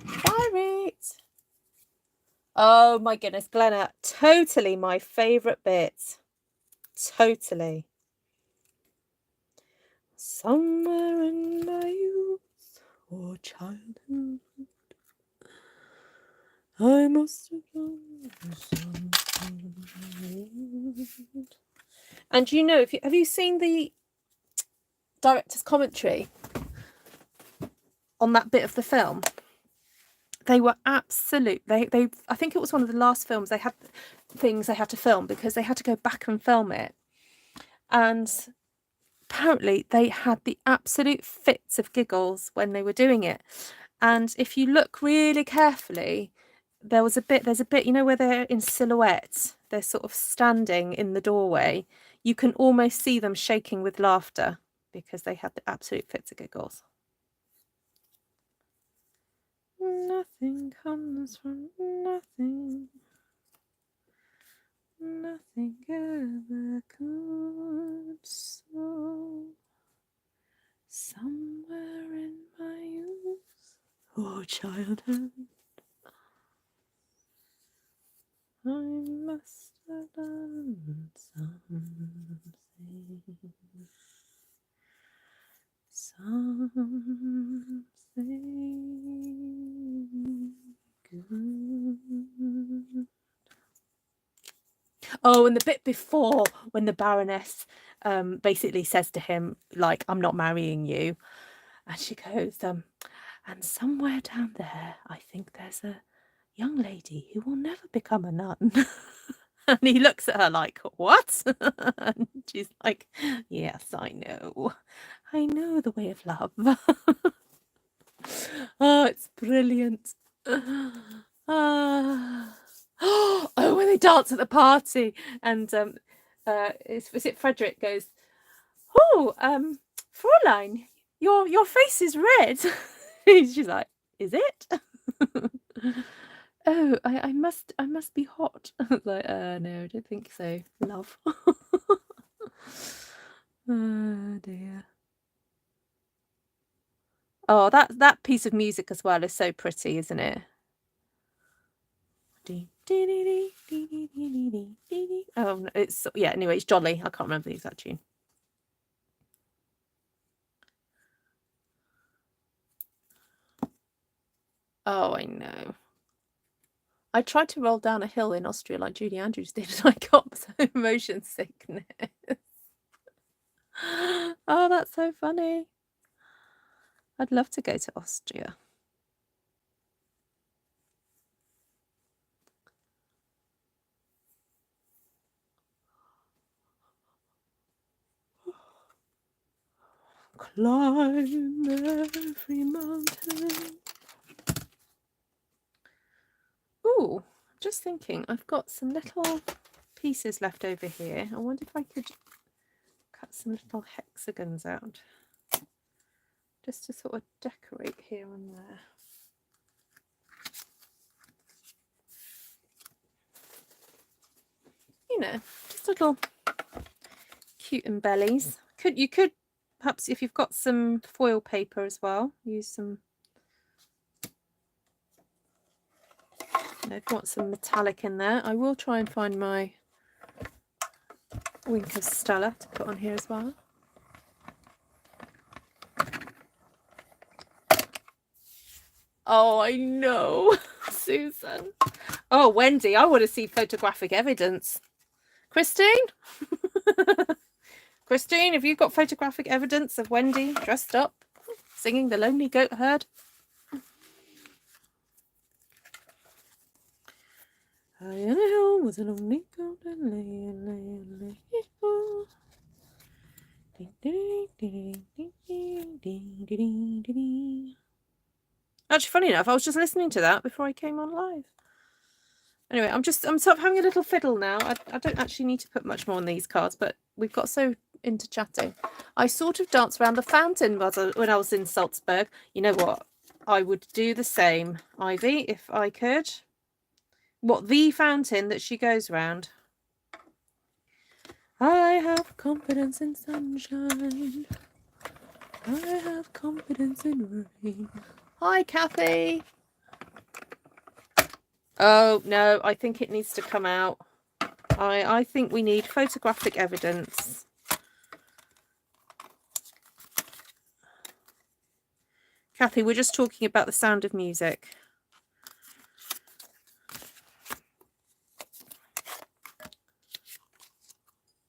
Granite. Oh my goodness, Glenna, totally my favourite bit. Totally. Somewhere in my youth or childhood, I must have done something. And you know, have you seen the director's commentary on that bit of the film? They were absolute. I think it was one of the last films they had things they had to film because they had to go back and film it. And apparently they had the absolute fits of giggles when they were doing it. And if you look really carefully, there's a bit, you know, where they're in silhouette, they're sort of standing in the doorway. You can almost see them shaking with laughter because they had the absolute fits of giggles. Nothing comes from nothing. Nothing ever could. So somewhere in my youth or childhood, I must have done something. Something good. Oh, and the bit before when the Baroness basically says to him, like, I'm not marrying you. And she goes, and somewhere down there, I think there's a young lady who will never become a nun. And he looks at her like, what? And she's like, yes, I know. I know the way of love. Oh, it's brilliant. Oh, when they dance at the party. And is it Frederick goes, oh, Fräulein, your face is red. She's like, is it? Oh, I must be hot. Like, no, I don't think so, love. Oh dear. Oh, that piece of music as well is so pretty, isn't it? Oh, it's, yeah, anyway, it's jolly. I can't remember the exact tune. Oh, I know. I tried to roll down a hill in Austria like Julie Andrews did, and I got some motion sickness. Oh, that's so funny. I'd love to go to Austria. Climb every mountain. Ooh, just thinking, I've got some little pieces left over here. I wonder if I could cut some little hexagons out just to sort of decorate here and there. You know, just little cute and bellies. You could perhaps, if you've got some foil paper as well, use some. You know, if you want some metallic in there, I will try and find my Wink of Stella to put on here as well. Oh, I know, Susan. Oh, Wendy, I want to see photographic evidence. Christine? Christine, have you got photographic evidence of Wendy dressed up, singing The Lonely Goat Herd? I in a hill with a lonely goat and lay. Actually, funny enough, I was just listening to that before I came on live. Anyway, I'm sort of having a little fiddle now. I don't actually need to put much more on these cards, but we've got so into chatting. I sort of danced around the fountain when I was in Salzburg. You know what? I would do the same, Ivy, if I could. What, the fountain that she goes round? I have confidence in sunshine. I have confidence in rain. Hi, Kathy. Oh, no, I think it needs to come out. I think we need photographic evidence. Kathy, we're just talking about The Sound of Music.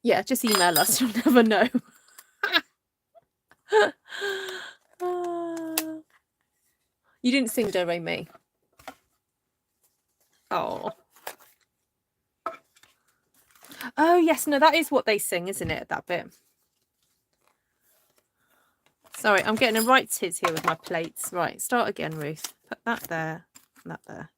Yeah, just email us. You'll never know. You didn't sing Do Re Mi. Oh. Oh, yes. No, that is what they sing, isn't it? That bit. Sorry, I'm getting a right tiz here with my plates. Right, start again, Ruth. Put that there and that there.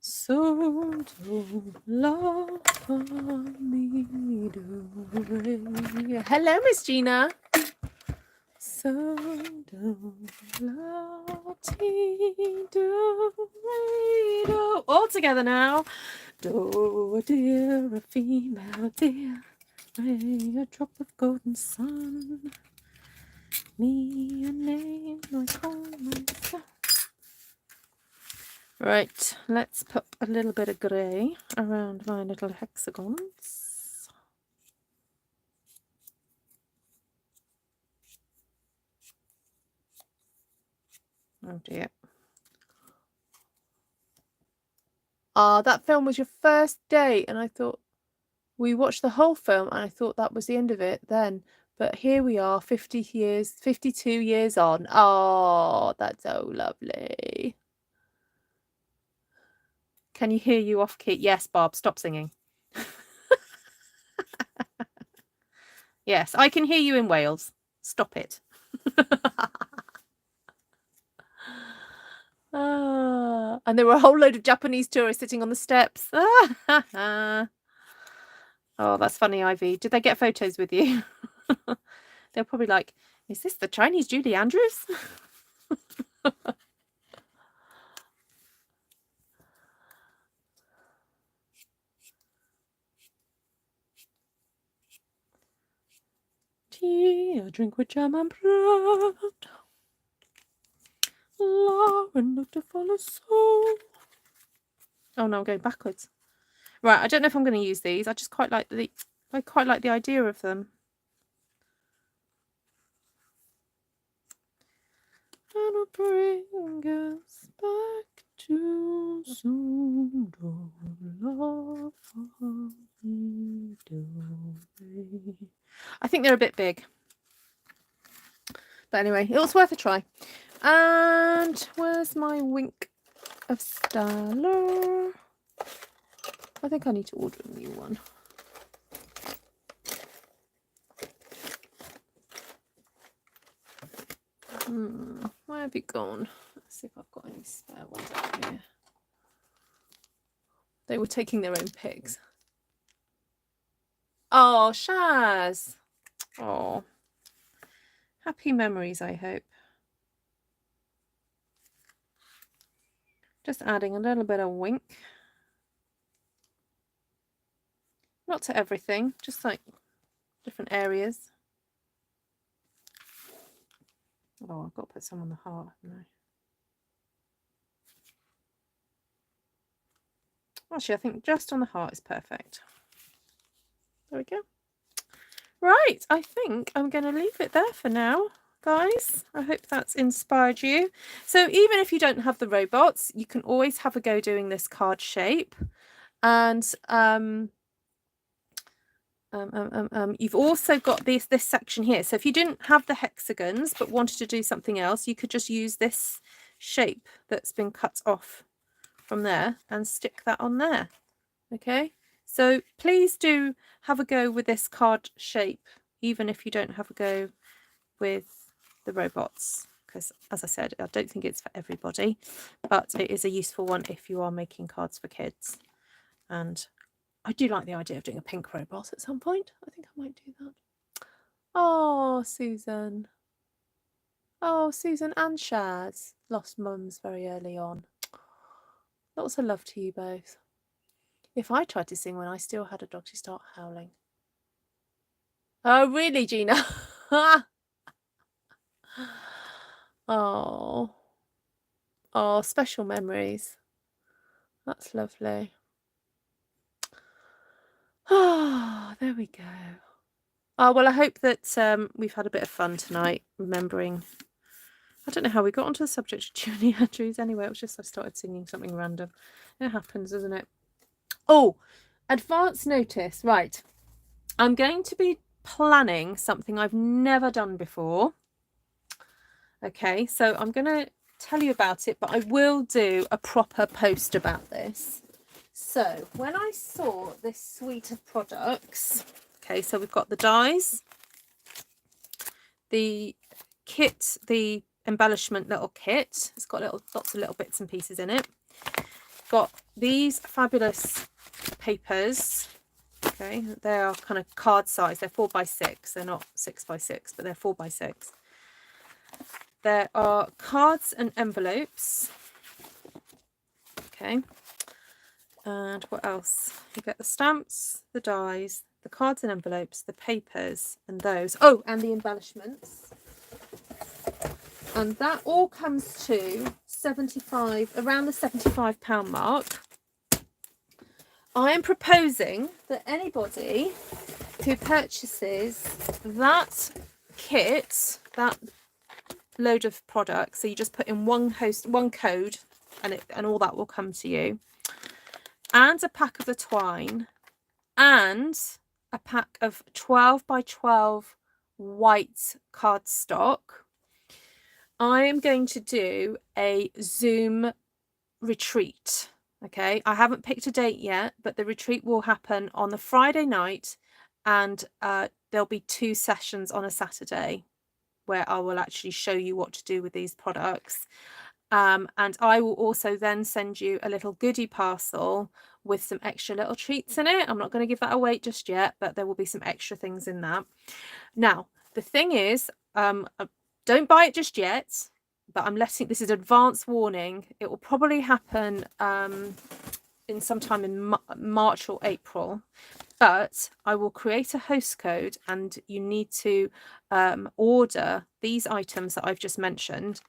So don't laugh on me, do re. Hello, Miss Gina. So don't laugh, do re, do. All together now. Do a dear, a female dear. Ray, a drop of golden sun. Me, a name I call myself. Right, let's put a little bit of grey around my little hexagons. Oh dear. Ah, that film was your first date, and I thought we watched the whole film, and I thought that was the end of it then. But here we are, 52 years on. Oh, that's so lovely. Can you hear you off key? Yes, Barb, stop singing. Yes, I can hear you in Wales. Stop it. And there were a whole load of Japanese tourists sitting on the steps. Oh, that's funny, Ivy. Did they get photos with you? They're probably like, is this the Chinese Julie Andrews? Tea, a drink with jam and bread. Lauren looked to follow soul. Oh no, I'm going backwards. Right, I don't know if I'm going to use these. I just quite like the idea of them. And it'll bring us back to soon. Don't love me, don't. I think they're a bit big. But anyway, it was worth a try. And where's my wink of Stellar? I think I need to order a new one. Where have you gone? Let's see if I've got any spare ones out here. They were taking their own pigs. Oh, Shaz. Oh. Happy memories, I hope. Just adding a little bit of wink. Not to everything, just like different areas. Oh, I've got to put some on the heart, haven't I? Actually, I think just on the heart is perfect. There we go. Right, I think I'm going to leave it there for now, guys. I hope that's inspired you. So even if you don't have the robots, you can always have a go doing this card shape. And you've also got this section here. So if you didn't have the hexagons but wanted to do something else, you could just use this shape that's been cut off from there and stick that on there. Okay, so please do have a go with this card shape, even if you don't have a go with the robots, because as I said, I don't think it's for everybody, but it is a useful one if you are making cards for kids. And I do like the idea of doing a pink robot at some point. I think I might do that. Oh, Susan. Oh, Susan and Shaz lost mums very early on. Lots of love to you both. If I tried to sing when I still had a dog, she'd start howling. Oh, really, Gina? Oh. Oh, special memories. That's lovely. Oh, there we go. Oh, well, I hope that we've had a bit of fun tonight, remembering. I don't know how we got onto the subject of Julie Andrews anyway. It was just I started singing something random. It happens, doesn't it? Oh, advance notice. Right. I'm going to be planning something I've never done before. Okay, so I'm going to tell you about it, but I will do a proper post about this. So when I saw this suite of products, okay, so we've got the dies, the kit, the embellishment little kit. It's got lots of little bits and pieces in it. Got these fabulous papers. Okay, they are kind of card size. They're 4x6. They're not 6x6, but they're 4x6. There are cards and envelopes. Okay. And what else? You get the stamps, the dies, the cards and envelopes, the papers, and those. Oh, and the embellishments. And that all comes to around the £75 mark. I am proposing that anybody who purchases that kit, that load of products, so you just put in one code, and all that will come to you, and a pack of the twine, and a pack of 12x12 white cardstock. I am going to do a Zoom retreat. Okay, I haven't picked a date yet, but the retreat will happen on the Friday night, and there'll be 2 sessions on a Saturday where I will actually show you what to do with these products. And I will also then send you a little goodie parcel with some extra little treats in it. I'm not going to give that away just yet, but there will be some extra things in that. Now, the thing is, don't buy it just yet, but I'm letting, this is advance warning. It will probably happen in sometime in March or April, but I will create a host code, and you need to order these items that I've just mentioned,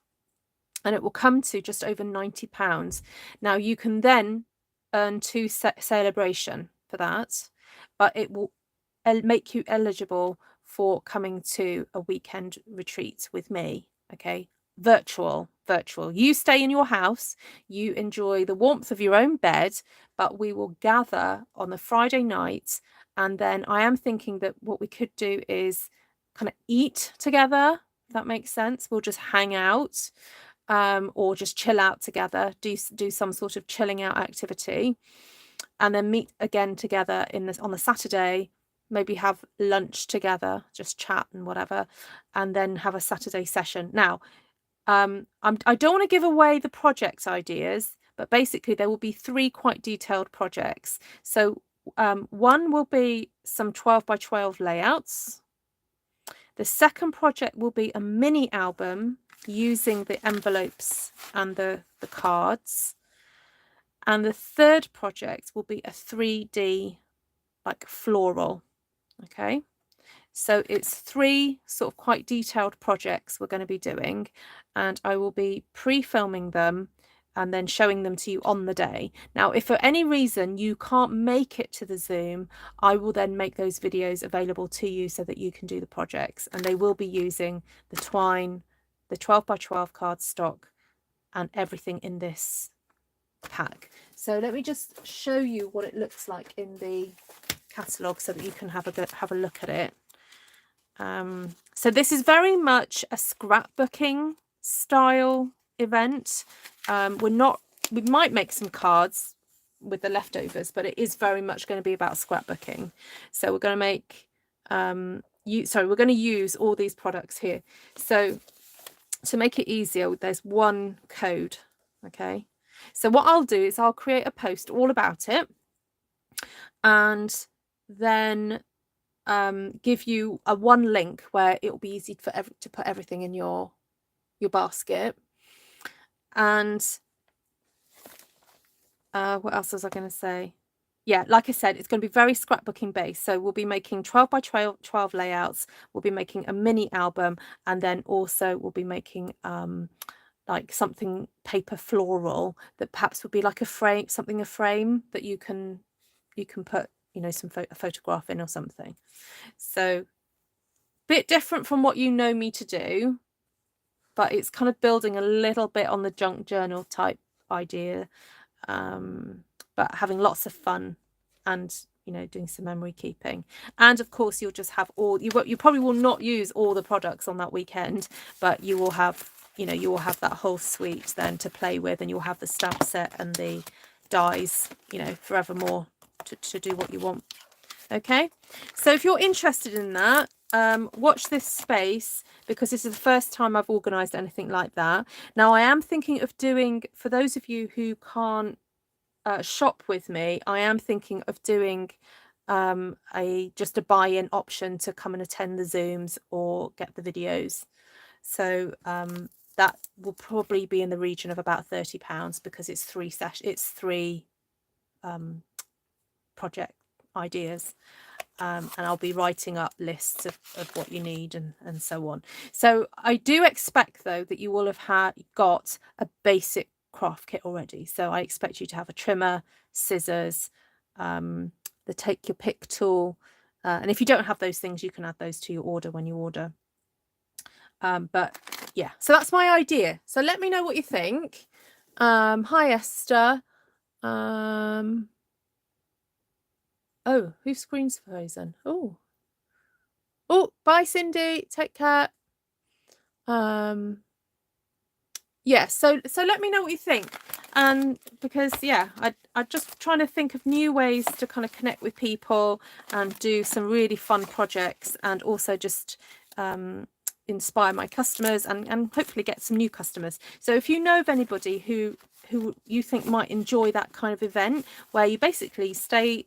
and it will come to just over £90. Now you can then earn 2 celebration for that, but it will make you eligible for coming to a weekend retreat with me. Okay, virtual. You stay in your house, you enjoy the warmth of your own bed, but we will gather on the Friday night, and then I am thinking that what we could do is kind of eat together, if that makes sense. We'll just hang out, or just chill out together, do some sort of chilling out activity, and then meet again together on the Saturday, maybe have lunch together, just chat and whatever, and then have a Saturday session. Now, I don't want to give away the project ideas, but basically there will be 3 quite detailed projects. So one will be some 12x12 layouts. The second project will be a mini album using the envelopes and the cards. And the third project will be a 3D like floral. Okay, so it's 3 sort of quite detailed projects we're going to be doing, and I will be pre-filming them and then showing them to you on the day. Now, if for any reason you can't make it to the Zoom, I will then make those videos available to you so that you can do the projects, and they will be using the twine, the 12x12 cardstock, and everything in this pack. So let me just show you what it looks like in the catalogue so that you can have a look at it. So this is very much a scrapbooking style event. We might make some cards with the leftovers, but it is very much going to be about scrapbooking. So we're going to make we're going to use all these products here. So to make it easier, there's one code. Okay, so what I'll do is I'll create a post all about it, and then give you a one link where it will be easy to put everything in your basket. And what else was I going to say? Yeah, like I said, it's going to be very scrapbooking based. So we'll be making 12 by 12 layouts. We'll be making a mini album, and then also we'll be making like something paper floral that perhaps would be like a frame that you can put, you know, a photograph in or something. So bit different from what you know me to do, but it's kind of building a little bit on the junk journal type idea, but having lots of fun and, you know, doing some memory keeping. And of course you'll just have you probably will not use all the products on that weekend, but you will have, you know, you will have that whole suite then to play with, and you'll have the stamp set and the dies, you know, forevermore to do what you want. Okay, so if you're interested in that, watch this space, because this is the first time I've organised anything like that. Now I am thinking of doing, for those of you who can't shop with me, I am thinking of doing just a buy-in option to come and attend the Zooms or get the videos. So that will probably be in the region of about £30, because it's three project ideas, and I'll be writing up lists of what you need and so on. So I do expect though that you will have got a basic craft kit already. So I expect you to have a trimmer, scissors, the take your pick tool, and if you don't have those things, you can add those to your order when you order. But yeah, so that's my idea. So let me know what you think. Hi Esther. Oh, whose screen's frozen? Oh, bye Cindy, take care. Yeah, so let me know what you think. And because yeah, I'm just trying to think of new ways to kind of connect with people and do some really fun projects, and also just inspire my customers and hopefully get some new customers. So if you know of anybody who you think might enjoy that kind of event, where you basically stay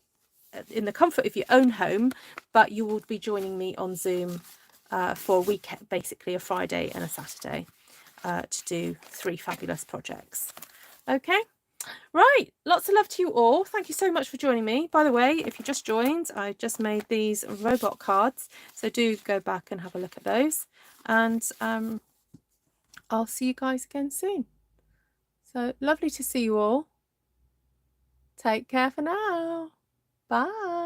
in the comfort of your own home, but you will be joining me on Zoom for a weekend, basically a Friday and a Saturday, to do 3 fabulous projects. Okay, right, lots of love to you all. Thank you so much for joining me. By the way, if you just joined, I just made these robot cards, so do go back and have a look at those, and I'll see you guys again soon. So lovely to see you all. Take care for now. Bye.